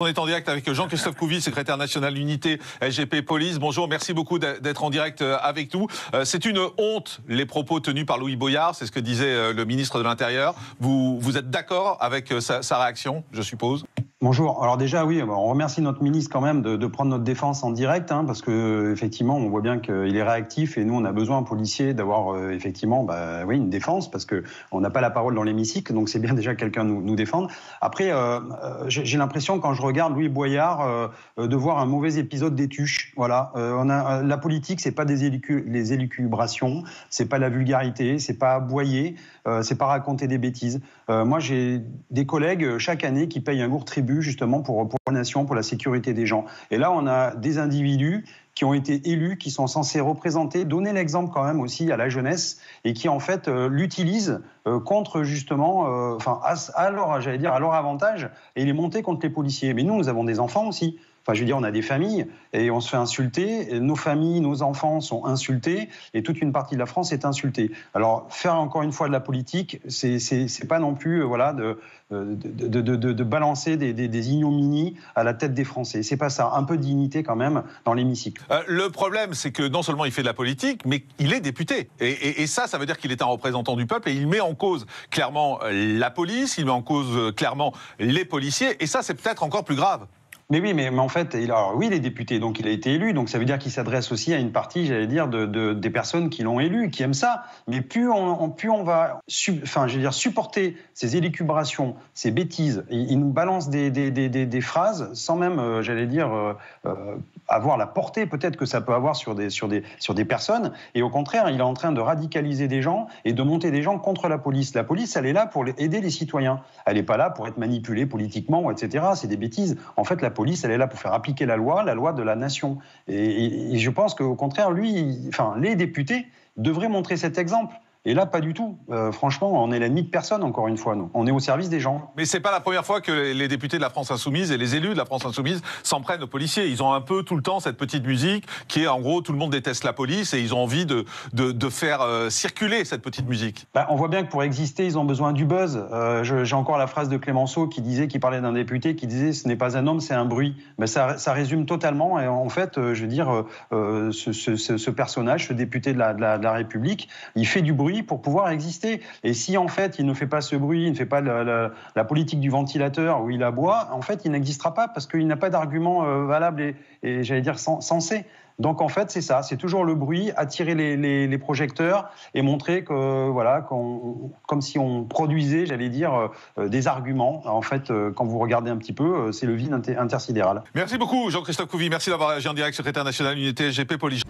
On est en direct avec Jean-Christophe Couvi, secrétaire national Unité SGP Police. Bonjour, merci beaucoup d'être en direct avec nous. C'est une honte, les propos tenus par Louis Boyard, c'est ce que disait le ministre de l'Intérieur. Vous êtes d'accord avec sa réaction, je suppose ? Bonjour. Alors déjà, oui, on remercie notre ministre quand même de prendre notre défense en direct, parce que effectivement, on voit bien qu'il est réactif et nous, on a besoin, policiers, d'avoir effectivement, une défense parce que on n'a pas la parole dans l'hémicycle, donc c'est bien déjà quelqu'un nous défendre. Après, j'ai l'impression quand je regarde Louis Boyard de voir un mauvais épisode des Tuches. Voilà, la politique, c'est pas les élucubrations, c'est pas la vulgarité, c'est pas aboyer, c'est pas raconter des bêtises. Moi, j'ai des collègues chaque année qui payent un lourd tribut justement pour la nation, pour la sécurité des gens. Et là, on a des individus qui ont été élus, qui sont censés représenter, donner l'exemple quand même aussi à la jeunesse et qui en fait l'utilisent contre justement, à leur avantage, et les monter contre les policiers. Mais nous avons des enfants aussi. Enfin, je veux dire, on a des familles et on se fait insulter. Et nos familles, nos enfants sont insultés et toute une partie de la France est insultée. Alors, faire encore une fois de la politique, c'est pas non plus de balancer des ignominies à la tête des Français. C'est pas ça. Un peu de dignité quand même dans l'hémicycle. Le problème, c'est que non seulement il fait de la politique, mais il est député. Et ça veut dire qu'il est un représentant du peuple et il met en cause clairement la police, il met en cause clairement les policiers. Et ça, c'est peut-être encore plus grave. Mais oui, mais en fait, il est député, donc il a été élu, donc ça veut dire qu'il s'adresse aussi à une partie, j'allais dire, des personnes qui l'ont élu, qui aiment ça. Mais plus on va, supporter ces élucubrations, ces bêtises, il nous balance des phrases sans même, avoir la portée peut-être que ça peut avoir sur des personnes. Et au contraire, il est en train de radicaliser des gens et de monter des gens contre la police. La police, elle est là pour aider les citoyens. Elle n'est pas là pour être manipulée politiquement, etc. C'est des bêtises. En fait, la police, elle est là pour faire appliquer la loi de la nation. Et je pense qu'au contraire, les députés devraient montrer cet exemple. Et là, pas du tout. Franchement, on est l'ennemi de personne, encore une fois. Nous. On est au service des gens. Mais c'est pas la première fois que les députés de la France Insoumise et les élus de la France Insoumise s'en prennent aux policiers. Ils ont un peu tout le temps cette petite musique qui est, en gros, tout le monde déteste la police et ils ont envie de faire circuler cette petite musique. On voit bien que pour exister, ils ont besoin du buzz. J'ai encore la phrase de Clémenceau qui parlait d'un député qui disait « ce n'est pas un homme, c'est un bruit ». Ça résume totalement. Et en fait, ce personnage, ce député de la République, il fait du bruit pour pouvoir exister. Et si en fait il ne fait pas ce bruit, il ne fait pas la politique du ventilateur où il aboie, en fait il n'existera pas parce qu'il n'a pas d'argument valable et j'allais dire sensé. Donc en fait c'est ça, c'est toujours le bruit, attirer les projecteurs et montrer que comme si on produisait, j'allais dire, des arguments. En fait, quand vous regardez un petit peu, c'est le vide intersidéral. Merci beaucoup Jean-Christophe Couvi, merci d'avoir réagi en direct, secrétaire national Unité SGP Police.